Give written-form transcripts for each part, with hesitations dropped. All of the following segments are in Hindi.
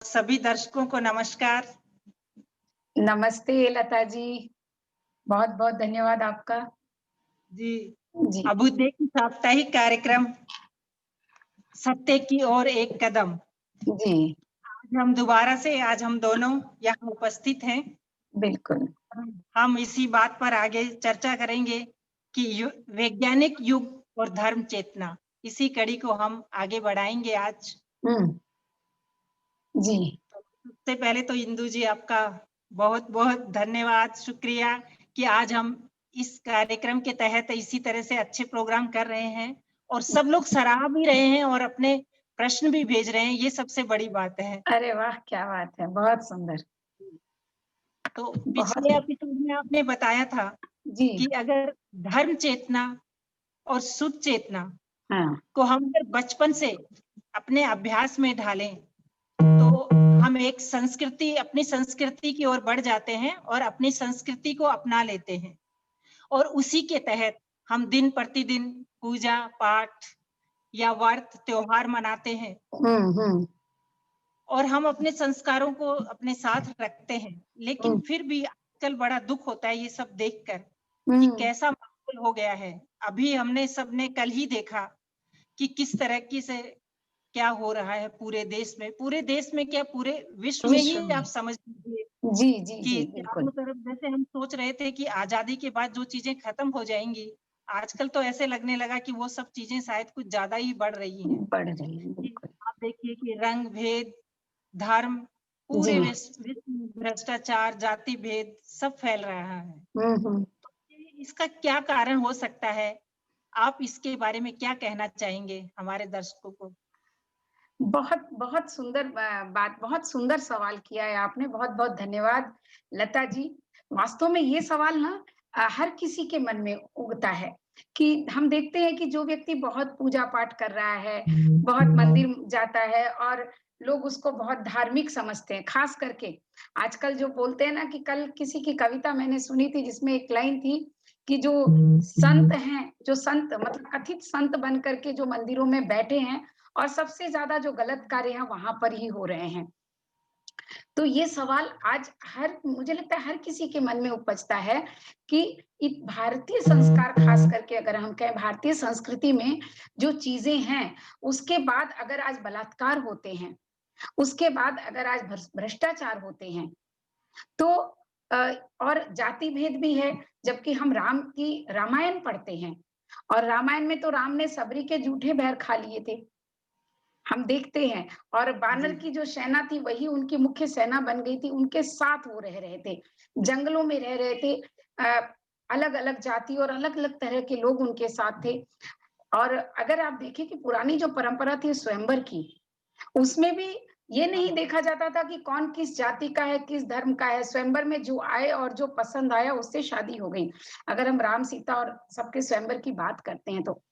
सभी दर्शकों को नमस्कार। नमस्ते लता जी, बहुत-बहुत धन्यवाद आपका। जी, जी, अभ्युदय की साप्ताहिक कार्यक्रम सत्य की ओर एक कदम। जी, आज हम दोनों यहाँ उपस्थित हैं। बिल्कुल। हम इसी बात पर आगे चर्चा करेंगे कि वैज्ञानिक युग और धर्म चेतना, इसी कड़ी को हम आगे बढ़ाएँगे आज। हुँ, जी, सबसे पहले तो इंदु जी आपका बहुत-बहुत धन्यवाद, शुक्रिया कि आज हम इस कार्यक्रम के तहत इसी तरह से अच्छे प्रोग्राम कर रहे हैं और सब लोग सराह भी रहे हैं और अपने प्रश्न भी भेज रहे हैं, ये सबसे बड़ी बात है। अरे वाह! क्या बात है, बहुत सुंदर, तो बहुत पिछले एपिसोड में आपने बताया था जी, कि अगर धर्म चेतना और शुद्ध चेतना हाँ, को हम अगर बचपन से अपने अभ्यास में ढालें, तो हम एक अपनी संस्कृति की ओर बढ़ जाते हैं और अपनी संस्कृति को अपना लेते हैं और उसी के तहत हम दिन प्रतिदिन पूजा पाठ या व्रत त्योहार मनाते हैं हुँ, हुँ, और हम अपने संस्कारों को अपने साथ रखते हैं। लेकिन हुँ, फिर भी आजकल बड़ा दुख होता है ये सब देखकर कि हुँ, कैसा माहौल हो गया है। अभी हमने सबने कल ही देखा कि किस तरक्की से क्या हो रहा है पूरे देश में क्या पूरे विश्व में विश्व ही आप में। समझ लीजिए जी, जी, कि जी, चारों बिल्कुल, तरफ जैसे हम सोच रहे थे कि आज़ादी के बाद जो चीज़ें खत्म हो जाएँगी, आजकल तो ऐसे लगने लगा कि वो सब चीज़ें शायद कुछ ज़्यादा ही बढ़ रही हैं। बढ़ रही है, कि बिल्कुल। आप देखिए कि रंग-भेद, धर्म, जी, पूरे विश्व में भ्रष्टाचार, जाति-भेद सब फैल रहा है। हुँ, हुँ। इसका क्या कारण हो सकता है? आप इसके बारे में क्या कहना चाहेंगे हमारे दर्शकों को? बहुत बहुत सुंदर बात बहुत सुंदर सवाल किया है आपने, बहुत-बहुत धन्यवाद लता जी। वास्तव में ये सवाल ना हर किसी के मन में उगता है कि हम देखते हैं कि जो व्यक्ति बहुत पूजा-पाठ कर रहा है, बहुत मंदिर जाता है और लोग उसको बहुत धार्मिक समझते हैं, खास करके आजकल जो बोलते हैं ना कि कल किसी की कविता मैंने सुनी थी जिसमें एक लाइन थी कि जो संत हैं, जो संत मतलब कथित संत बन कर के जो मंदिरों में बैठे हैं और सबसे ज़्यादा जो गलत कार्य हैं वहाँ पर ही हो रहे हैं। तो ये सवाल आज हर मुझे लगता है हर किसी के मन में उपजता है कि भारतीय संस्कार खास करके अगर हम कहें भारतीय संस्कृति में जो चीज़ें हैं, उसके बाद अगर आज बलात्कार होते हैं, उसके बाद अगर आज भ्रष्टाचार होते हैं, तो अ, और जाति भेद भी है, जबकि हम राम की रामायण पढ़ते हैं और रामायण में तो राम ने सबरी के जूठे बैर खा लिए थे। हम देखते हैं और बानर जी, की जो सेना थी वही उनकी मुख्य सेना बन गई थी, उनके साथ वो रह रहे थे, जंगलों में रह रहे थे। अलग-अलग जाति और अलग-अलग तरह के लोग उनके साथ थे और अगर आप देखें कि पुरानी जो परंपरा थी स्वयंवर की, उसमें भी ये नहीं हाँ, देखा जाता था कि कौन किस जाति का है, किस धर्म का है, स्वयंवर में जो आए और जो पसंद आया उससे शादी हो गई। अगर हम राम-सीता और सबके स्वयंवर की बात करते हैं तो।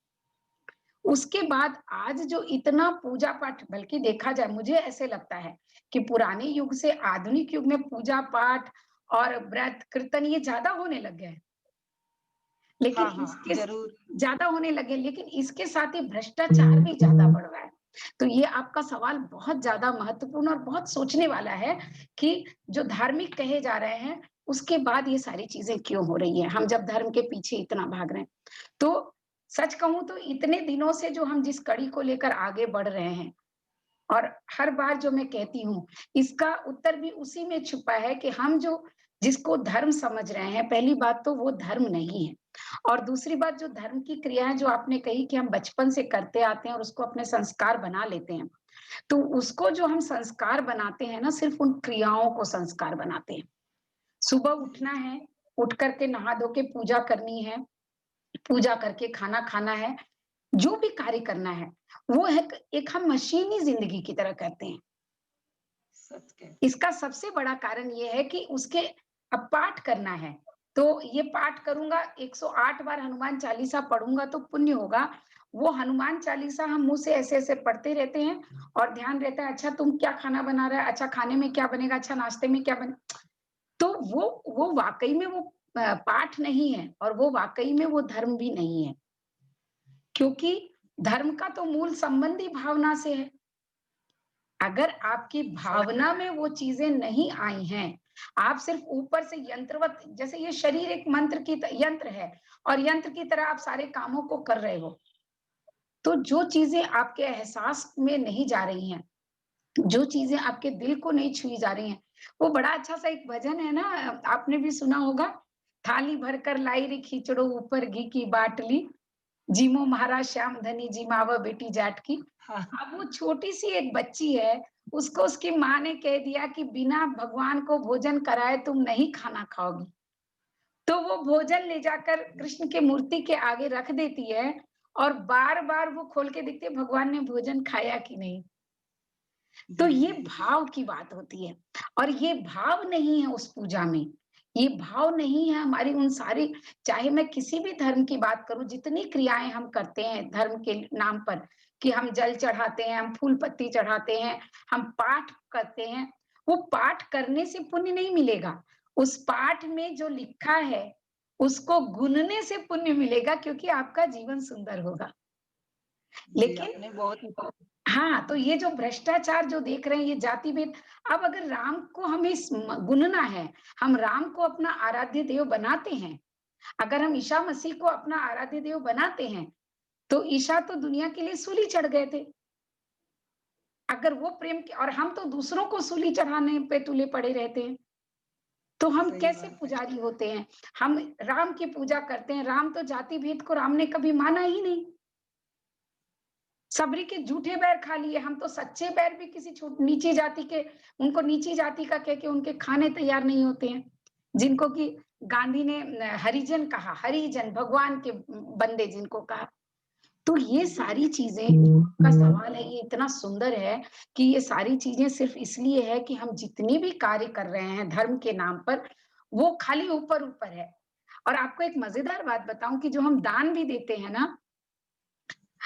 उसके बाद आज जो इतना पूजा-पाठ बल्कि देखा जाए मुझे ऐसे लगता है कि पुराने युग से आधुनिक युग में पूजा-पाठ और व्रत, कीर्तन ये ज़्यादा होने लग गए हैं। लेकिन हाँ, हाँ, इसके ज़रूर। ज़्यादा होने लगे लेकिन इसके साथ ही भ्रष्टाचार भी ज़्यादा बढ़ रहा है। तो ये आपका सवाल बहुत ज़्यादा महत्वपूर्ण और बहुत सोचने वाला है कि जो धार्मिक कहे जा रहे हैं, उसके बाद ये सारी चीज़ें क्यों हो रही हैं? हम जब धर्म के पीछे इतना भाग रहे हैं। तो सच कहूँ तो इतने दिनों से जो हम जिस कड़ी को लेकर आगे बढ़ रहे हैं और हर बार जो मैं कहती हूँ, इसका उत्तर भी उसी में छुपा है कि हम जो जिसको धर्म समझ रहे हैं, पहली बात तो वो धर्म नहीं है। और दूसरी बात जो धर्म की क्रियाएँ जो आपने कही कि हम बचपन से करते आते हैं और उसको अपने संस्कार बना लेते हैं। तो उसको जो हम संस्कार बनाते हैं ना, सिर्फ़ उन क्रियाओं को संस्कार बनाते हैं। सुबह उठना है, उठ कर के नहा धो के पूजा करनी है, पूजा करके खाना खाना है, जो भी कार्य करना है, वो है एक हम मशीनी ज़िंदगी की तरह करते हैं। सच कह इसका सबसे बड़ा कारण ये है कि उसके अब पाठ करना है, तो ये पाठ करूँगा 108 बार हनुमान चालीसा पढ़ूँगा तो पुण्य होगा। वो हनुमान चालीसा हम मुँह से ऐसे-ऐसे पढ़ते रहते हैं और ध्यान रहता है अच्छा तुम क्या खाना बना रहा है? अच्छा खाने में क्या बनेगा? अच्छा नाश्ते में क्या बने तो वो वाक़ई में वो पाठ नहीं है और वो वाक़ई में वो धर्म भी नहीं है। क्योंकि धर्म का तो मूल संबंध ही भावना से है। अगर आपकी भावना में वो चीजें नहीं आई हैं, आप सिर्फ ऊपर से यंत्रवत, जैसे ये शरीर एक मंत्र की यंत्र है और यंत्र की तरह आप सारे कामों को कर रहे हो, तो जो चीजें आपके एहसास में नहीं जा रही हैं, जो चीजें आपके दिल को नहीं छुई जा रही हैं, वो बड़ा अच्छा सा एक भजन है ना, आपने भी सुना होगा, थाली भरकर लाई रे खिचड़ो ऊपर घी की बाटली, जीमो महाराज श्याम धनी जिमावा बेटी जाट की। हाँ, अब वो छोटी सी एक बच्ची है, उसको उसकी माँ ने कह दिया कि बिना भगवान को भोजन कराए तुम नहीं खाना खाओगी। तो वो भोजन ले जाकर कृष्ण के मूर्ति के आगे रख देती है और बार-बार वो खोल के देखती है भगवान ने भोजन खाया कि नहीं। तो जी, ये जी, भाव की बात होती है और ये भाव नहीं है उस पूजा में। ये भाव नहीं है हमारी उन सारी, चाहे मैं किसी भी धर्म की बात करूँ, जितनी क्रियाएँ हम करते हैं धर्म के नाम पर, कि हम जल चढ़ाते हैं, हम फूल पत्ती चढ़ाते हैं, हम पाठ करते हैं, वो पाठ करने से पुण्य नहीं मिलेगा। उस पाठ में जो लिखा है, उसको गुनने से पुण्य मिलेगा क्योंकि आपका जीवन सुंदर होगा। जी, लेकिन आपने बहुत ही हाँ, तो ये जो भ्रष्टाचार जो देख रहे हैं, ये जाति भेद, अब अगर राम को हमें गुनना है, हम राम को अपना आराध्य देव बनाते हैं, अगर हम ईसा मसीह को अपना आराध्य देव बनाते हैं, तो ईसा तो दुनिया के लिए सूली चढ़ गए थे। अगर वो प्रेम के, और हम तो दूसरों को सूली चढ़ाने पे तुले पड़े रहते हैं, तो हम सही कैसे बात है। पुजारी होते हैं? हम राम की पूजा करते हैं, राम तो जाति भेद को राम ने कभी माना ही नहीं। सबरी के झूठे बैर खा लिए, हम तो सच्चे बैर भी किसी नीची जाति के, उनको नीची जाति का कह के उनके खाने तैयार नहीं होते हैं, जिनको कि गांधी ने हरिजन कहा, हरिजन भगवान के बंदे जिनको कहा। तो ये जी, सारी चीजें का सवाल है, ये इतना सुंदर है कि ये सारी चीजें सिर्फ इसलिए है कि हम जितनी भी कार्य कर रहे हैं धर्म के नाम पर, वो खाली ऊपर ऊपर है। और आपको एक मजेदार बात बताऊं कि जो हम दान भी देते हैं ना,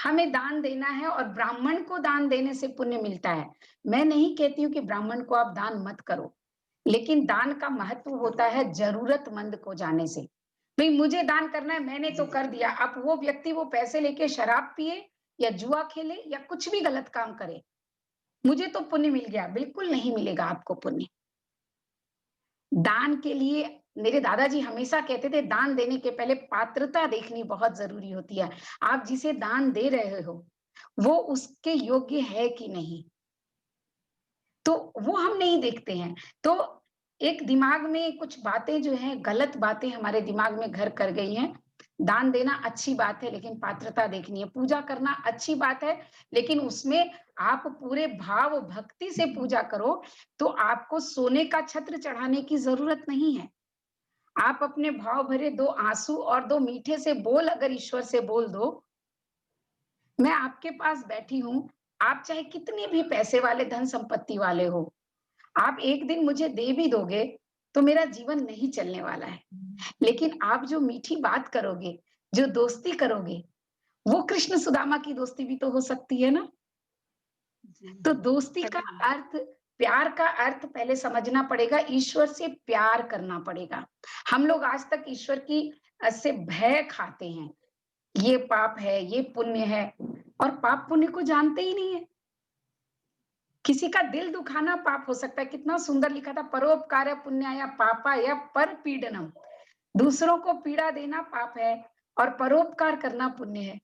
हमें दान देना है और ब्राह्मण को दान देने से पुण्य मिलता है। मैं नहीं कहती हूँ कि ब्राह्मण को आप दान मत करो, लेकिन दान का महत्व होता है जरूरतमंद को जाने से। भई मुझे दान करना है, मैंने तो जी, कर दिया, अब वो व्यक्ति वो पैसे लेके शराब पिए या जुआ खेले या कुछ भी गलत काम करे, मुझे तो पुण्य मिल गया, बिल्कुल नहीं मिलेगा आपको पुण्य। दान के लिए मेरे दादाजी हमेशा कहते थे, दान देने के पहले पात्रता देखनी बहुत ज़रूरी होती है। आप जिसे दान दे रहे हो, वो उसके योग्य है कि नहीं? तो वो हम नहीं देखते हैं। तो एक दिमाग में कुछ बातें जो हैं, गलत बातें हमारे दिमाग में घर कर गई हैं। दान देना अच्छी बात है, लेकिन पात्रता देखनी है। पूजा करना अच्छी बात है, लेकिन उसमें आप पूरे भाव भक्ति से पूजा करो, तो आपको सोने का छत्र चढ़ाने की ज़रूरत नहीं है। आप अपने भाव भरे 2 आँसू और 2 मीठे से बोल अगर ईश्वर से बोल दो, मैं आपके पास बैठी हूँ, आप चाहे कितने भी पैसे वाले, धन संपत्ति वाले हो, आप एक दिन मुझे दे भी दोगे, तो मेरा जीवन नहीं चलने वाला है। लेकिन आप जो मीठी बात करोगे, जो दोस्ती करोगे, वो कृष्ण सुदामा की दोस्ती भी तो हो सकती है ना? जी, तो दोस्ती का सही है। अर्थ, प्यार का अर्थ पहले समझना पड़ेगा, ईश्वर से प्यार करना पड़ेगा। हम लोग आज तक ईश्वर की से भय खाते हैं। ये पाप है, ये पुण्य है, और पाप पुण्य को जानते ही नहीं है। किसी का दिल दुखाना पाप हो सकता है, कितना सुंदर लिखा था, परोपकार पुण्याय पापाय परपीडनम। दूसरों को पीड़ा देना पाप है और परोपकार करना पुण्य है।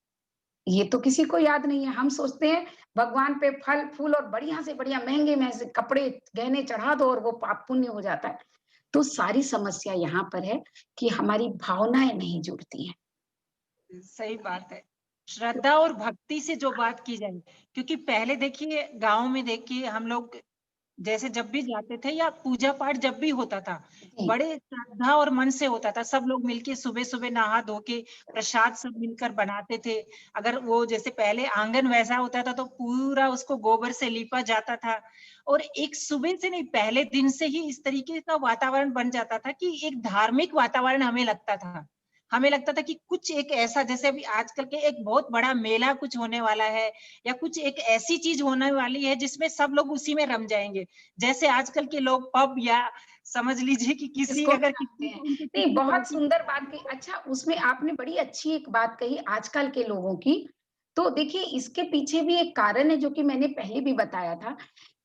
ये तो किसी को याद नहीं है। हम सोचते हैं भगवान पे फल फूल और बढ़िया से बढ़िया महंगे में से कपड़े गहने चढ़ा दो और वो पाप पुण्य हो जाता है। तो सारी समस्या यहाँ पर है कि हमारी भावनाएं नहीं जुड़ती हैं। सही बात है। श्रद्धा और भक्ति से जो बात की जाए, क्योंकि पहले देखिए गाँव में देखिए हम लोग जैसे जब भी जाते थे या पूजा पाठ जब भी होता था, जी, बड़े श्रद्धा और मन से होता था। सब लोग मिलके सुबह-सुबह नहा धो के प्रसाद सब मिलकर बनाते थे। अगर वो जैसे पहले आंगन वैसा होता था तो पूरा उसको गोबर से लीपा जाता था और एक सुबह से नहीं पहले दिन से ही इस तरीके का वातावरण बन जाता था कि एक धार्मिक वातावरण हमें लगता था। हमें लगता था कि कुछ एक ऐसा जैसे अभी आजकल के एक बहुत बड़ा मेला कुछ होने वाला है या कुछ एक ऐसी चीज़ होने वाली है जिसमें सब लोग उसी में रम जाएँगे। जैसे आजकल के लोग पब या समझ लीजिए कि किसी इसको भी अगर जानते किसी हैं। को उनके नहीं, किसी बहुत पड़ोसी सुंदर बात कही। अच्छा, उसमें आपने बड़ी अच्छी एक बात कही आजकल के लोगों की। तो देखिए, इसके पीछे भी एक कारण है जो कि मैंने पहले भी बताया था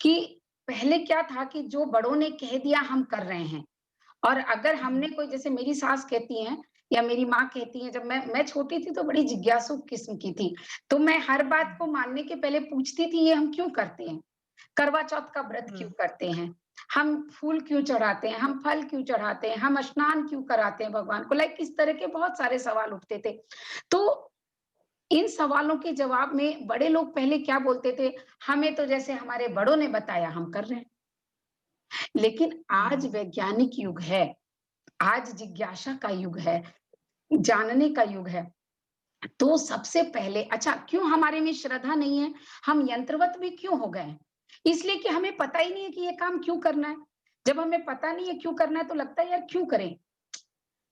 कि पहले क्या था कि जो बड़ों ने कह दिया हम कर रहे हैं। और अगर हमने कोई, जैसे मेरी सास कहती हैं या मेरी माँ कहती है, जब मैं छोटी थी तो बड़ी जिज्ञासु किस्म की थी, तो मैं हर बात को मानने के पहले पूछती थी ये हम क्यों करते हैं? करवा चौथ का व्रत क्यों हम्म, करते हैं? हम फूल क्यों चढ़ाते हैं? हम फल क्यों चढ़ाते हैं? हम स्नान क्यों कराते हैं भगवान को? लाइक इस तरह के बहुत सारे सवाल उठते थे। तो इन सवालों के जवाब में बड़े लोग पहले क्या बोलते थे, हमें तो जैसे हमारे बड़ों ने बताया हम कर रहे हैं। लेकिन आज हम्म, वैज्ञानिक युग है, आज जिज्ञासा का युग है, जानने का युग है। तो सबसे पहले अच्छा क्यों हमारे में श्रद्धा नहीं है? हम यंत्रवत भी क्यों हो गए हैं? इसलिए कि हमें पता ही नहीं है कि ये काम क्यों करना है। जब हमें पता नहीं है क्यों करना है तो लगता है यार क्यों करें?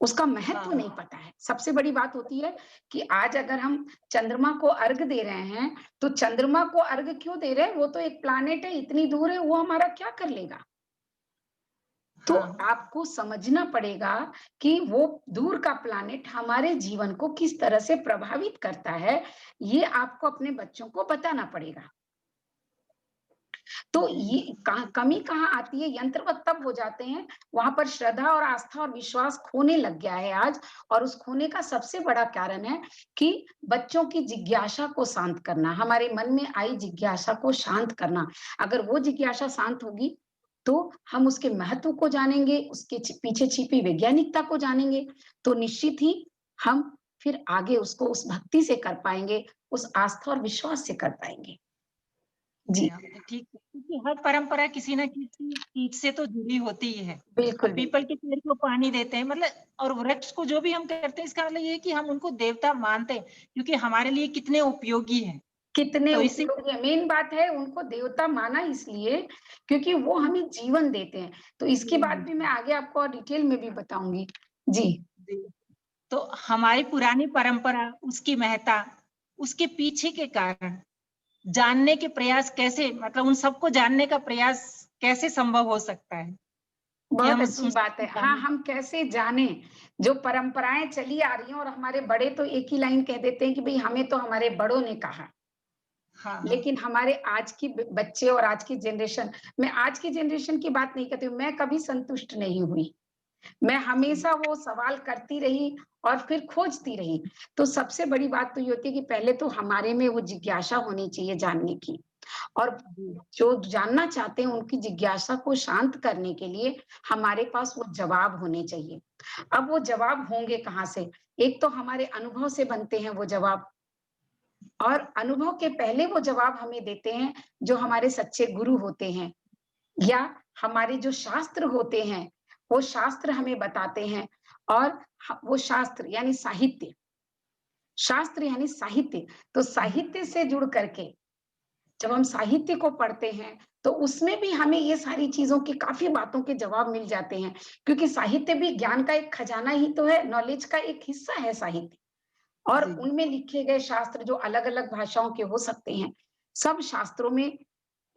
उसका महत्व नहीं हाँ, पता है। सबसे बड़ी बात होती है कि आज अगर हम चंद्रमा को अर्घ दे रहे हैं, तो चंद्रमा को अर्घ क्यों दे रहे हैं? वो तो एक प्लैनेट है, इतनी दूर है, वो हमारा क्या कर लेगा? तो हाँ, आपको समझना पड़ेगा कि वो दूर का प्लैनेट हमारे जीवन को किस तरह से प्रभावित करता है, ये आपको अपने बच्चों को बताना पड़ेगा। तो जी, ये कमी कहाँ आती है? यंत्रवत तब हो जाते हैं, वहाँ पर श्रद्धा और आस्था और विश्वास खोने लग गया है आज। और उस खोने का सबसे बड़ा कारण है कि बच्चों की जिज्ञासा को शांत करना, हमारे मन में आई जिज्ञासा को शांत करना। अगर वो जिज्ञासा शांत होगी, तो हम उसके महत्व को जानेंगे, उसके पीछे छिपी वैज्ञानिकता को जानेंगे, तो निश्चित ही हम फिर आगे उसको उस भक्ति से कर पाएँगे, उस आस्था और विश्वास से कर पाएँगे। जी, जी, आपने ठीक कहा, क्योंकि हर परंपरा किसी न किसी चीज़ से तो जुड़ी होती ही है। अब बिल्कुल, पीपल बिल्कुल। के पेड़ को पानी देते हैं, मतलब और वृक्ष को जो भी हम करते हैं, इसका मतलब ये है कि हम उनको देवता मानते हैं, क्योंकि हमारे लिए कितने उपयोगी हैं। कितने तो इसी उपयोगी हैं, मेन बात है उनको देवता माना इसलिए क्योंकि वो हमें जीवन देते हैं। तो इसके जीवन बाद भी देते मैं हैं। आगे आपको और डिटेल में भी बताऊँगी। जी, जी। तो हमारी पुरानी परंपरा, उसकी महत्ता, उसके पीछे के कारण जानने के प्रयास कैसे, मतलब उन सबको जानने का प्रयास कैसे संभव हो सकता है कि बहुत हम अच्छी उन बात सबको है। हाँ, जानें? हम कैसे जानें, जो परंपराएँ चली आ रही हैं और हमारे बड़े तो एक ही लाइन कह देते हैं कि भई हमें तो हमारे बड़ों ने कहा। हाँ, हाँ। लेकिन हमारे आज की बच्चे और आज की जनरेशन, मैं आज की जनरेशन की बात नहीं करती हूँ, मैं कभी संतुष्ट नहीं हुई। मैं जी, हमेशा वो सवाल करती रही और फिर खोजती रही। तो सबसे बड़ी बात तो ये होती है कि पहले तो हमारे में वो जिज्ञासा होनी चाहिए जानने की, और जी। जो जानना चाहते हैं उनकी जिज्ञासा को शांत करने के लिए हमारे पास वो जवाब होने चाहिए। अब वो जवाब होंगे कहाँ से? एक तो हमारे अनुभव से बनते हैं वो जवाब, और अनुभव के पहले वो जवाब हमें देते हैं जो हमारे सच्चे गुरु होते हैं, या हमारे जो शास्त्र होते हैं, वो शास्त्र हमें बताते हैं। और वो शास्त्र यानी साहित्य, शास्त्र यानी साहित्य। तो साहित्य से जुड़ करके जब हम साहित्य को पढ़ते हैं, तो उसमें भी हमें ये सारी चीज़ों की काफ़ी बातों के जवाब मिल जाते हैं, क्योंकि साहित्य भी ज्ञान का एक खजाना ही तो है, नॉलेज का एक हिस्सा है साहित्य। और जी, उनमें लिखे गए शास्त्र जो अलग-अलग भाषाओं के हो सकते हैं, सब शास्त्रों में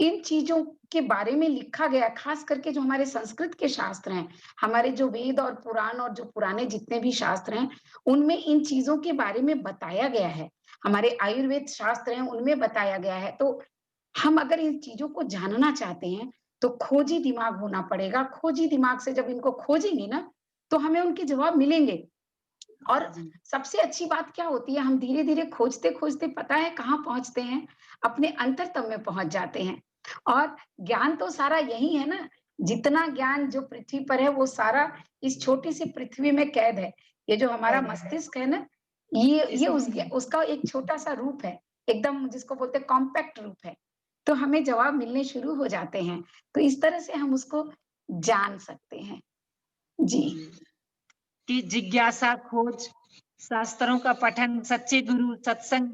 इन चीज़ों के बारे में लिखा गया, खास करके जो हमारे संस्कृत के शास्त्र हैं, हमारे जो वेद और पुराण और जो पुराने जितने भी शास्त्र हैं, उनमें इन चीज़ों के बारे में बताया गया है। हमारे आयुर्वेद शास्त्र हैं, उनमें बताया गया है। तो हम अगर इन चीज़ों को जानना चाहते हैं, तो खोजी दिमाग होना पड़ेगा। खोजी दिमाग से जब इनको खोजेंगे ना, तो हमें उनके जवाब मिलेंगे। और जी, सबसे अच्छी बात क्या होती है, हम धीरे-धीरे खोजते-खोजते पता है कहाँ पहुँचते हैं? अपने अंतरतम में पहुँच जाते हैं। और ज्ञान तो सारा यही है ना, जितना ज्ञान जो पृथ्वी पर है वो सारा इस छोटी-सी पृथ्वी में कैद है। ये जो हमारा कैद है। मस्तिष्क है ना, ये इसमें उसका एक छोटा-सा रूप है, एकदम जिसको बोलते हैं कॉम्पैक्ट रूप है। तो हमें जवाब मिलने शुरू हो जाते हैं। तो इस तरह से हम उसको जान सकते हैं। जी। जी, कि जिज्ञासा, खोज, शास्त्रों का पठन, सच्चे गुरु, सत्संग,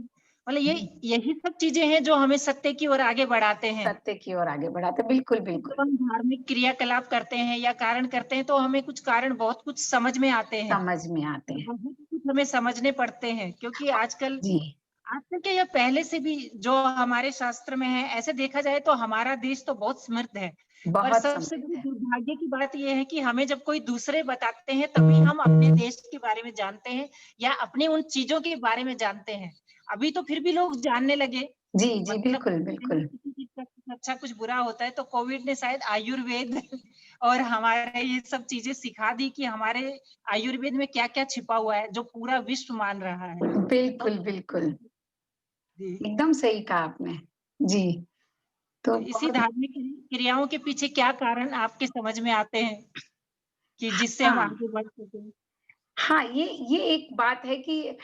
मतलब ये यही सब चीज़ें हैं जो हमें सत्य की ओर आगे बढ़ाते हैं। सत्य की ओर आगे बढ़ाते बिल्कुल, जब बिल्कुल। हम धार्मिक क्रियाकलाप करते हैं या कारण करते हैं, तो हमें कुछ कारण बहुत कुछ समझ में आते हैं। समझ में आते हैं। बहुत कुछ हमें समझने पड़ते हैं, क्योंकि आजकल जी, आजकल क्या, या पहले से भी जो हमारे शास्त्र में है, ऐसे देखा जाए तो हमारा देश तो बहुत समृद्ध है। पर बहुत सबसे समृद्ध बड़ी है। दुर्भाग्य की बात ये है कि हमें जब कोई दूसरे बताते हैं, तभी हम अपने देश के बारे में जानते हैं या अपनी उन चीज़ों के बारे में जानते हैं। अभी तो फिर भी लोग जानने लगे, जी, जी, मतलब बिल्कुल, बिना बिल्कुल। किसी चीज़ का अच्छा कुछ बुरा होता है, तो कोविड ने शायद आयुर्वेद और हमारे ये सब चीज़ें सिखा दी कि हमारे आयुर्वेद में क्या-क्या छिपा हुआ है, जो पूरा विश्व मान रहा है। तो बिल्कुल, बिल्कुल। जी, एकदम सही कहा आपने। जी, तो तो इसी बहुत धार्मिक क्रियाओं के पीछे क्या कारण आपके समझ में आते हैं कि जिससे हम हाँ। आगे बढ़ सकें? हाँ, ये एक बात है कि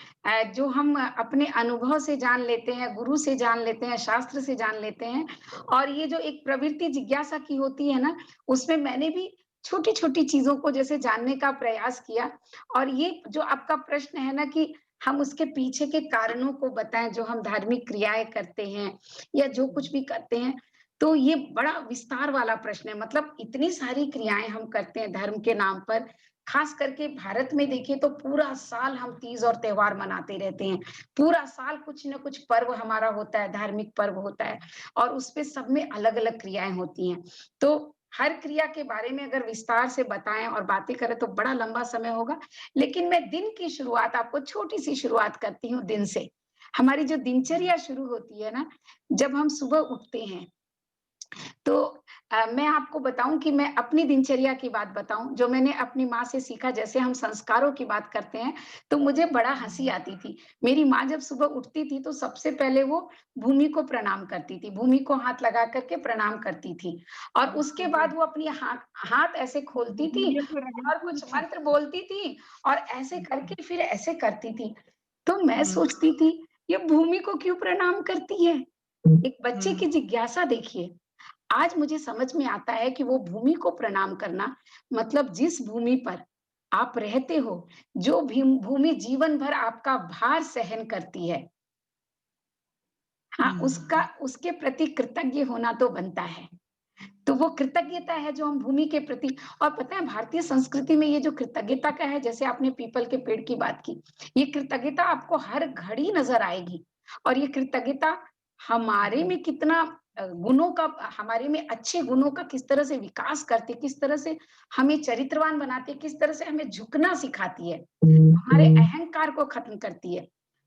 जो हम अपने अनुभव से जान लेते हैं, गुरु से जान लेते हैं, शास्त्र से जान लेते हैं और ये जो एक प्रवृत्ति जिज्ञासा की होती है ना, उसमें मैंने भी छोटी-छोटी चीज़ों को जैसे जानने का प्रयास किया और ये जो आपका प्रश्न है ना कि हम उसके पीछे के कारणों को बताएँ, जो हम धार्मिक क्रियाएँ करते हैं या जो कुछ भी करते हैं, तो ये बड़ा विस्तार वाला प्रश्न है। मतलब इतनी सारी क्रियाएँ हम करते हैं धर्म के नाम पर, खास करके भारत में देखिए तो पूरा साल हम तीज और त्योहार मनाते रहते हैं। पूरा साल कुछ न कुछ पर्व हमारा होता है, धार्मिक पर्व होता है और उसपे सब में अलग-अलग क्रियाएँ होती हैं। तो हर क्रिया के बारे में अगर विस्तार से बताएँ और बातें करें तो बड़ा लंबा समय होगा। लेकिन मैं दिन की शुरुआत आपको छोटी-सी शुरुआत करती हूँ दिन से। हमारी जो दिनचर्या शुरू होती है ना, जब हम सुबह उठते हैं तो मैं आपको बताऊँ कि मैं अपनी दिनचर्या की बात बताऊँ, जो मैंने अपनी माँ से सीखा जैसे हम संस्कारों की बात करते हैं, तो मुझे बड़ा हँसी आती थी। मेरी माँ जब सुबह उठती थी तो सबसे पहले वो भूमि को प्रणाम करती थी, भूमि को हाथ लगा कर के प्रणाम करती थी और उसके जी, बाद वो अपनी हाथ ऐसे खोलती थी ये तो रही और कुछ थी। मंत्र बोलती थी और ऐसे करके फिर ऐसे करती थी। तो मैं हुँ, सोचती थी, ये भूमि को क्यों प्रणाम करती है? एक बच्चे हुँ, की जिज्ञासा देखिए। आज मुझे समझ में आता है कि वो भूमि को प्रणाम करना मतलब जिस भूमि पर आप रहते हो, जो भी भूमि जीवन भर आपका भार सहन करती है, हाँ, उसका हुँ, उसके प्रति कृतज्ञ होना तो बनता है। तो वो कृतज्ञता है जो हम भूमि के प्रति और पता है भारतीय संस्कृति में ये जो कृतज्ञता का है, जैसे आपने पीपल के पेड़ की बात की, ये कृतज्ञता आपको हर घड़ी नज़र आएगी और ये कृतज्ञता हमारे में कितना गुणों का हमारे में अच्छे गुणों का किस तरह से विकास करती है, किस तरह से हमें चरित्रवान बनाती है, किस तरह से हमें झुकना सिखाती है, हमारे अहंकार को खत्म करती है।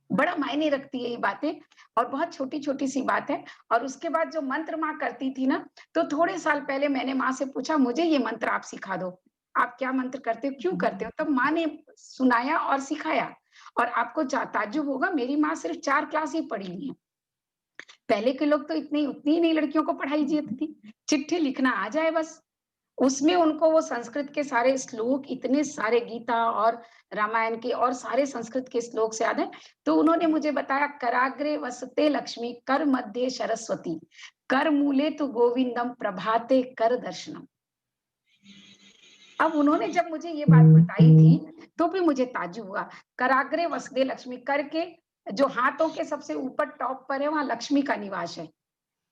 बड़ा मायने रखती है ये बातें और बहुत छोटी-छोटी सी बात है और उसके बाद जो मंत्र माँ करती थी ना, तो थोड़े साल पहले मैंने माँ से पूछा मुझे ये मंत्र आप सिखा दो। आप क्या मंत्र करते हो? क्यों करते हो? तब माँ ने सुनाया और सिखाया और आपको ताज्जुब होगा मेरी माँ सिर्फ 4 क्लास ही पढ़ी हुई है। पहले के लोग तो इतनी उतनी ही नहीं लड़कियों को पढ़ाई जाती थी। चिट्ठी लिखना आ जाए बस। उसमें उनको वो संस्कृत के सारे श्लोक इतने सारे गीता और रामायण के और सारे संस्कृत के श्लोक से याद है। तो उन्होंने मुझे बताया कराग्रे वसते लक्ष्मी, कर मध्ये सरस्वती, कर मूले तु गोविंदम, प्रभाते कर दर्शनम। अब उन्होंने जब मुझे ये बात बताई थी, तो भी मुझे ताज्जुब हुआ। कराग्रे वसते लक्ष्मी, कर के जो हाथों के सबसे ऊपर टॉप पर है, वहाँ लक्ष्मी का निवास है।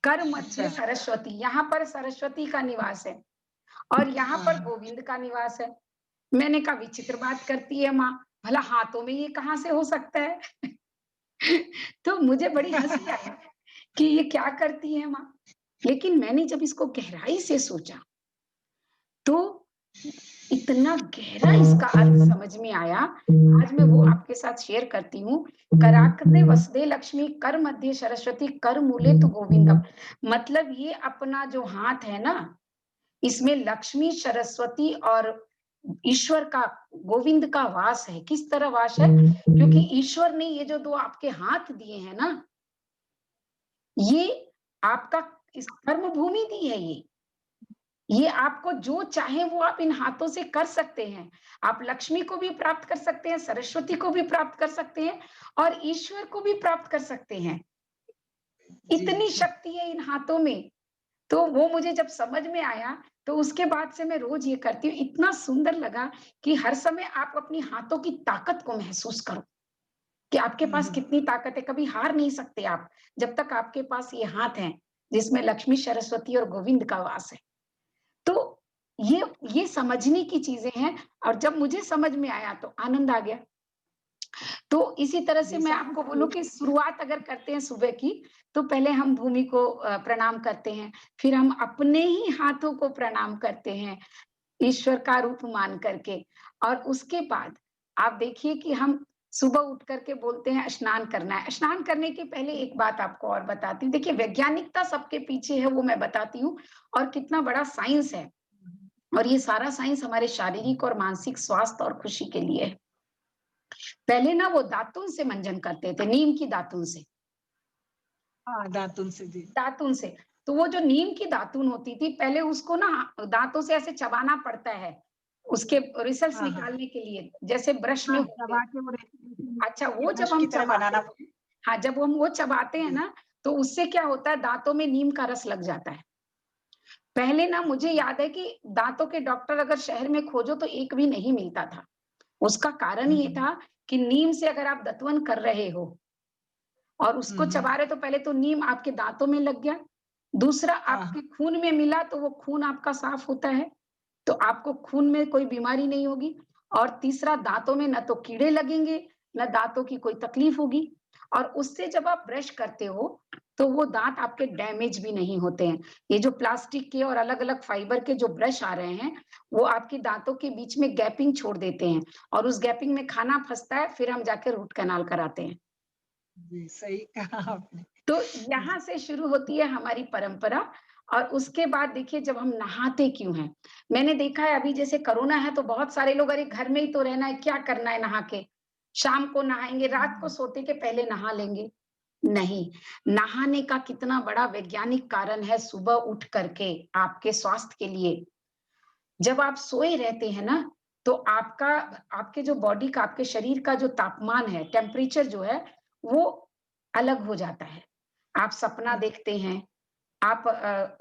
कर मध्य अच्छा, सरस्वती, यहाँ पर सरस्वती का निवास है और यहाँ पर हाँ, गोविंद का निवास है। मैंने कहा विचित्र बात करती है माँ, भला हाथों में ये कहाँ से हो सकता है? तो मुझे बड़ी हँसी आई कि ये क्या करती है माँ? लेकिन मैंने जब इसको गहराई से सोचा, तो इतना गहरा इसका अर्थ समझ में आया। आज मैं वो आपके साथ शेयर करती हूँ। कराग्रे वसुदे लक्ष्मी, कर मध्ये सरस्वती, कर मूले तु गोविंदम। मतलब ये अपना जो हाथ है ना, इसमें लक्ष्मी, सरस्वती और ईश्वर का, गोविंद का वास है। किस तरह वास है? क्योंकि ईश्वर ने ये जो 2 आपके हाथ दिए हैं ना, ये आपका इस कर्म भूमि दी है ये। ये आपको जो चाहे वो आप इन हाथों से कर सकते हैं। आप लक्ष्मी को भी प्राप्त कर सकते हैं, सरस्वती को भी प्राप्त कर सकते हैं और ईश्वर को भी प्राप्त कर सकते हैं। जी, इतनी शक्ति है इन हाथों में। तो वो मुझे जब समझ में आया, तो उसके बाद से मैं रोज़ ये करती हूँ। इतना सुंदर लगा कि हर समय आप अपनी हाथों की ताकत को महसूस करो, कि आपके हुँ, पास हुँ, कितनी ताकत है। कभी हार नहीं सकते आप, जब तक आपके पास ये हाथ हैं, जिसमें लक्ष्मी, सरस्वती और गोविंद का वास है। तो ये ये समझने की चीज़ें हैं और जब मुझे समझ में आया तो आनंद आ गया। तो इसी तरह से ये मैं सब आपको बोलूँ कुछ कि शुरुआत अगर करते हैं सुबह की, तो पहले हम भूमि को प्रणाम करते हैं, फिर हम अपने ही हाथों को प्रणाम करते हैं, ईश्वर का रूप मान करके और उसके बाद आप देखिए कि हम सुबह उठ करके बोलते हैं स्नान करना है। स्नान करने के पहले एक बात आपको और बताती हूँ। देखिए वैज्ञानिकता सबके पीछे है वो मैं बताती हूँ और कितना बड़ा साइंस है। और ये सारा साइंस हमारे शारीरिक और मानसिक स्वास्थ्य और खुशी के लिए है। पहले ना वो दातुन से मंजन करते थे, नीम की दातुन से। हाँ, दातुन से जी। दातुन से। तो वो जो नीम की दातुन होती थी, पहले उसको ना दाँतों से ऐसे चबाना पड़ता है, उसके रिजल्ट्स हाँ, हाँ। निकालने के लिए, जैसे ब्रश में हाँ, होते चबा हैं। के वो अच्छा, रेसिपी वो जब ब्रश हम की तरह चबाते बनाना हैं हाँ, जब हम वो चबाते हैं जी। ना, तो उससे क्या होता है दाँतों में नीम का रस लग जाता है। पहले ना मुझे याद है कि दाँतों के डॉक्टर अगर शहर में खोजो तो एक भी नहीं मिलता था। उसका कारण ये हुँ, था कि नीम से अगर आप दंतवन कर रहे हो और हुँ, उसको हुँ। चबा रहे तो पहले तो नीम आपके दाँतों में लग गया, दूसरा हाँ, हाँ। आपके खून में मिला तो वो खून आपका साफ होता है, तो आपको खून में कोई बीमारी नहीं होगी और तीसरा दाँतों में ना तो कीड़े लगेंगे, ना दाँतों की कोई तकलीफ होगी और उससे जब आप ब्रश करते हो, तो वो दाँत आपके डैमेज भी नहीं होते हैं। ये जो प्लास्टिक के और अलग-अलग फाइबर के जो ब्रश आ रहे हैं, वो आपकी दाँतों के बीच में गैपिंग छोड़ देते हैं और उस गैपिंग में खाना फँसता है, फिर हम जाके रूट कैनाल कराते हैं। जी, सही कहा आपने। तो जी। यहाँ से शुरू होती है हमारी परंपरा और उसके बाद देखिए जब हम नहाते क्यों हैं? मैंने देखा है अभी जैसे कोरोना है तो बहुत सारे लोग अरे घर में ही तो रहना है, क्या करना है नहा के? शाम को नहाएँगे, रात को हुँ, सोते के पहले नहा लेंगे। नहीं, नहाने का कितना बड़ा वैज्ञानिक कारण है सुबह उठ करके आपके स्वास्थ्य के लिए। जब आप सोए रहते हैं ना, तो आपका आपके जो बॉडी का, आपके शरीर का जो तापमान है, टेम्परेचर जो है, वो अलग हो जाता है। आप सपना हुँ। देखते हैं, आप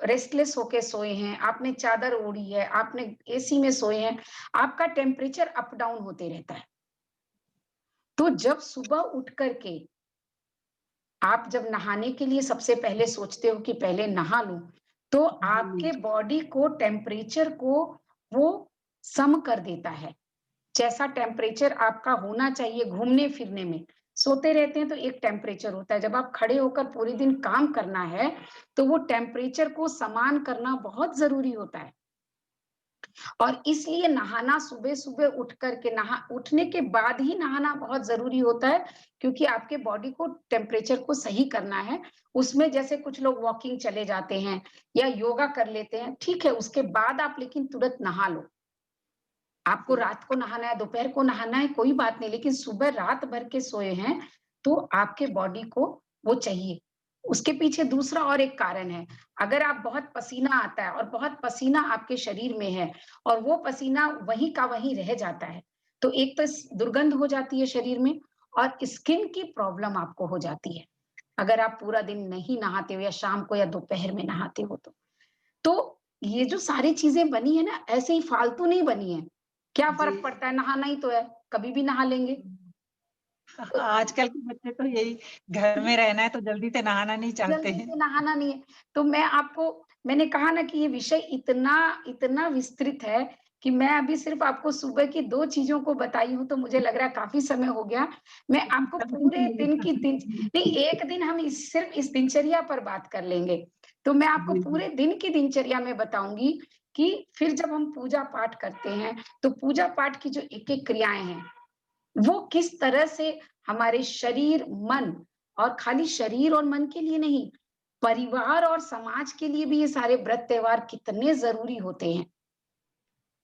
रेस्टलेस होके सोए हैं, आपने चादर ओढ़ी है, आपने एसी में सोए हैं, आपका टेम्परेचर अप डाउन होते रहता है। तो जब सुबह उठ कर के आप जब नहाने के लिए सबसे पहले सोचते हो कि पहले नहा लूँ, तो जी, आपके बॉडी को टेम्परेचर को वो सम कर देता है। जैसा टेम्परेचर आपका होना चाहिए घूमने-फिरने में, सोते रहते हैं तो एक टेम्परेचर होता है, जब आप खड़े होकर पूरे दिन काम करना है, तो वो टेम्परेचर को समान करना बहुत ज़रूरी होता है। और इसलिए नहाना सुबह-सुबह उठ कर के उठने के बाद ही नहाना बहुत ज़रूरी होता है, क्योंकि आपके बॉडी को टेम्परेचर को सही करना है। उसमें जैसे कुछ लोग वॉकिंग चले जाते हैं या योगा कर लेते हैं, ठीक है, उसके बाद आप लेकिन तुरंत नहा लो। आपको जी। रात को नहाना है, दोपहर को नहाना है, कोई बात नहीं, लेकिन सुबह रात भर के सोए हैं, तो आपके बॉडी को वो चाहिए। उसके पीछे दूसरा और एक कारण है, अगर आप बहुत पसीना आता है और बहुत पसीना आपके शरीर में है और वो पसीना वहीं का वहीं रह जाता है, तो एक तो स दुर्गंध हो जाती है शरीर में और स्किन की प्रॉब्लम आपको हो जाती है, अगर आप पूरा दिन नहीं नहाते हो या शाम को या दोपहर में नहाते हो तो। तो ये जो सारी चीज़ें बनी है ना, ऐसे ही फालतू नहीं बनी है। क्या जी। फ़र्क पड़ता है, नहाना ही तो है, कभी भी नहा लेंगे। तो आजकल के बच्चे तो यही घर में रहना है तो जल्दी से नहाना नहीं चाहते जल्दी हैं। से नहाना नहीं है। तो मैंने कहा ना कि ये विषय इतना इतना विस्तृत है कि मैं अभी सिर्फ़ आपको सुबह की 2 चीज़ों को बताई हूँ, तो मुझे लग रहा है काफ़ी समय हो गया। मैं आपको पूरे दिन की दिन नहीं, एक दिन हम इस सिर्फ़ इस दिनचर्या पर बात कर लेंगे। तो मैं आपको जी, जी। पूरे दिन की दिनचर्या में बताऊँगी कि फिर जब हम पूजा-पाठ करते हैं, तो पूजा-पाठ की जो एक-एक क्रियाएँ हैं, वो किस तरह से हमारे शरीर, मन और खाली शरीर और मन के लिए नहीं, परिवार और समाज के लिए भी ये सारे व्रत त्योहार कितने ज़रूरी होते हैं।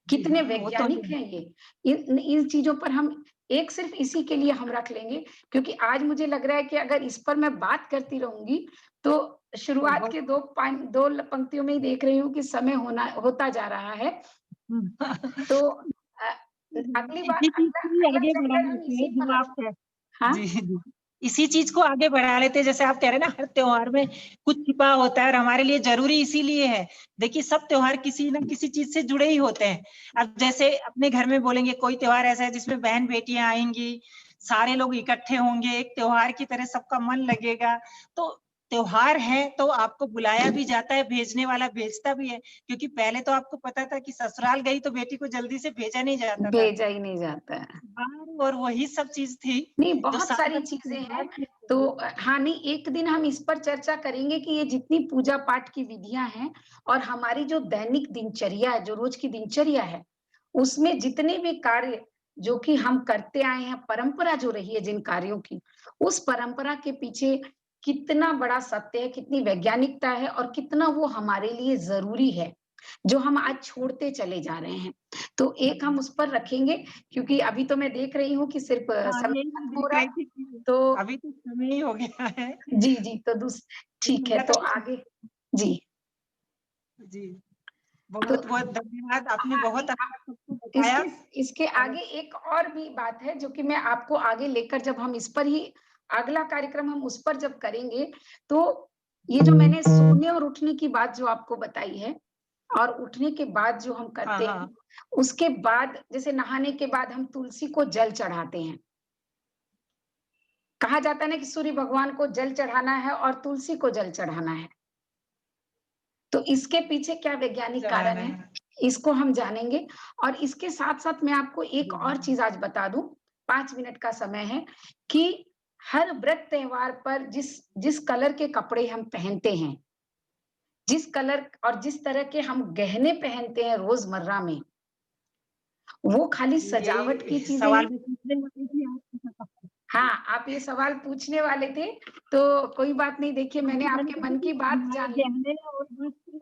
जी कितने हाँ, वो तो वैज्ञानिक है। हैं ये। इन चीज़ों पर हम एक सिर्फ़ इसी के लिए हम रख लेंगे, क्योंकि आज मुझे लग रहा है कि अगर इस पर मैं बात करती रहूँगी, तो शुरुआत बहुत के 2 पंक्तियों में ही देख रही हूँ कि समय होता जा रहा है। हुँ। तो अ, अगली बार इसी चीज़ अगला को भी अगला आगे बढ़ा चैप्टर हम लेते इसी हैं पर जो आप रख कह हाँ? जी, जी। इसी चीज़ को आगे बढ़ा लेते हैं जैसे आप कह रहे हैं ना हर त्योहार में कुछ छिपा होता है और हमारे लिए ज़रूरी इसीलिए है। देखिए सब त्योहार किसी न किसी चीज़ से जुड़े ही होते हैं। अब जैसे अपने घर में बोलेंगे कोई त्योहार ऐसा है जिसमें बहन-बेटियाँ आएँगी, सारे लोग इकट्ठे होंगे, एक त्योहार की तरह सबका मन लगेगा। तो त्योहार है तो आपको बुलाया भी जाता है, भेजने वाला भेजता भी है। क्योंकि पहले तो आपको पता था कि ससुराल गई तो बेटी को जल्दी से भेजा नहीं जाता था। भेजा ही नहीं जाता है। हाँ, और वही सब चीज़ थी नहीं, जो बहुत साल सारी भर के चीज़ें त्योहार हैं। थे। तो हाँ, नहीं एक दिन हम इस पर चर्चा करेंगे कि ये जितनी पूजा-पाठ की विधियाँ हैं और हमारी जो दैनिक दिनचर्या है, जो रोज़ की दिनचर्या है, उसमें जितने भी कार्य जो कि हम करते आए हैं, परंपरा जो रही है जिन कार्यों की, उस परंपरा के पीछे कितना बड़ा सत्य है, कितनी वैज्ञानिकता है और कितना वो हमारे लिए ज़रूरी है, जो हम आज छोड़ते चले जा रहे हैं। तो एक हम उस पर रखेंगे, क्योंकि अभी तो मैं देख रही हूँ कि सिर्फ़ हाँ, समय यही मैं खत्म हो देख रहा रही है, थी कि तो अभी तो समय ही हो गया है। जी, जी, तो ठीक है, मेरा तो तो आगे जी, जी, तो बहुत-बहुत धन्यवाद। आपने हाँ, बहुत नहीं अच्छा सबको बताया इसके इसके और आगे एक और भी बात है जो कि मैं आपको आगे लेकर जब हम इस पर ही अगला कार्यक्रम हम उस पर जब करेंगे, तो ये जो मैंने सोने और उठने की बात जो आपको बताई है और उठने के बाद जो हम हाँ, करते हैं, हाँ। उसके बाद जैसे नहाने के बाद हम तुलसी को जल चढ़ाते हैं। कहा जाता है ना कि सूर्य भगवान को जल चढ़ाना है और तुलसी को जल चढ़ाना है। तो इसके पीछे क्या वैज्ञानिक कारण चढ़ाना है, है। इसको हम जानेंगे और इसके साथ-साथ मैं आपको एक जी, और जी। चीज़ आज बता दूँ, 5 मिनट का समय है कि हर व्रत त्योहार पर जिस जिस कलर के कपड़े हम पहनते हैं, जिस कलर और जिस तरह के हम गहने पहनते हैं रोज़मर्रा में, वो खाली सजावट यही की चीज़ें सवाल हैं। मैं पूछने वाली थी आपसे। हाँ, आप ये सवाल पूछने वाले थे, तो कोई बात नहीं देखिए मैंने क्योंकि मैंने आपके देखा मन कि की बात हमारे जान ली। गहने और वस्त्र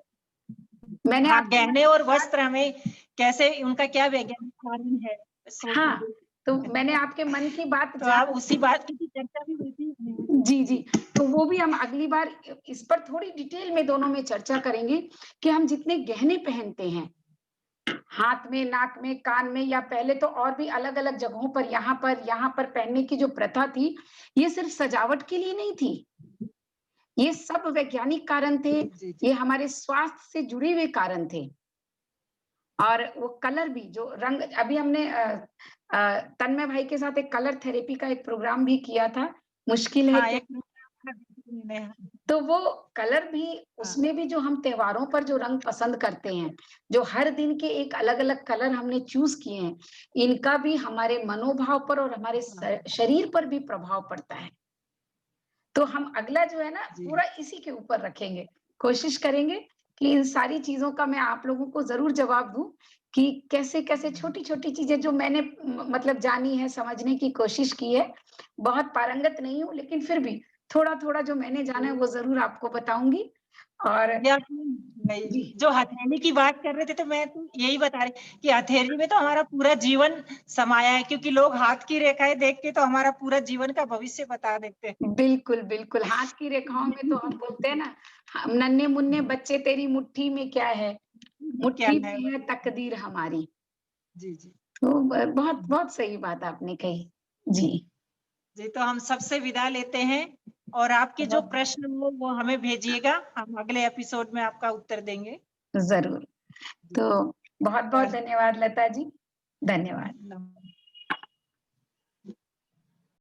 मैंने हाँ, आपके मन गहने की और बात वस्त्र हमें कैसे उनका क्या वैज्ञानिक कारण है, सोच हाँ, रही तो थी। मैंने आपके मन की बात तो आप जान उसी बात की चर्चा भी होती है। जी, जी। जी, तो वो भी हम अगली बार इस पर थोड़ी डिटेल में दोनों में चर्चा करेंगे कि हम जितने गहने पहनते हैं, हाथ में, नाक में, कान में या पहले तो और भी अलग-अलग जगहों पर, यहाँ पर पहनने की जो प्रथा थी, ये सिर्फ सजावट के लिए नहीं थी। ये सब वैज्ञानिक कारण थे, जी, ये जी। हमारे स्वास्थ्य से जुड़े हुए कारण थे। और वो कलर भी जो रंग अभी हमने तन्मय भाई के साथ एक कलर थेरेपी का एक प्रोग्राम भी किया था, मुश्किल है हाँ, क्या एक प्रोग्राम था मैंने तो वो कलर भी हाँ, उसमें भी जो हम त्योहारों पर जो रंग पसंद करते हैं, जो हर दिन के एक अलग-अलग कलर हमने चूज़ किए हैं, इनका भी हमारे मनोभाव पर और हमारे हाँ, शरीर पर भी प्रभाव पड़ता है। तो हम अगला जो है ना जी। पूरा इसी के ऊपर रखेंगे। कोशिश करेंगे कि इन सारी चीज़ों का मैं आप लोगों को ज़रूर जवाब दूँ कि कैसे-कैसे छोटी-छोटी चीज़ें जो मैंने मतलब जानी है, समझने की कोशिश की है। बहुत पारंगत नहीं हूँ लेकिन फिर भी थोड़ा-थोड़ा जो मैंने जाना है वो ज़रूर आपको बताऊँगी और या फिर नहीं, जी। जो हथेली की बात कर रहे थे तो मैं तो यही बता रही कि हथेली में तो हमारा पूरा जीवन समाया है क्योंकि लोग हाथ की रेखाएँ देख के तो हमारा पूरा जीवन का भविष्य बता देते हैं। बिल्कुल, बिल्कुल। हाथ की रेखाओं में तो हम बोलते हैं ना, हम नन्हे-मुन्ने बच्चे तेरी मुट्ठी में क्या है? क्या मुट्ठी है में है वही। तकदीर हमारी। जी, जी। तो बहुत बहुत सही बात आपने कही। जी। जी, तो हम सबसे विदा लेते हैं और आपके जो बहुत प्रश्न हो वो हमें भेजिएगा, हम अगले एपिसोड में आपका उत्तर देंगे। ज़रूर। जी, तो बहुत-बहुत नमस्कार। धन्यवाद लता जी। धन्यवाद। नम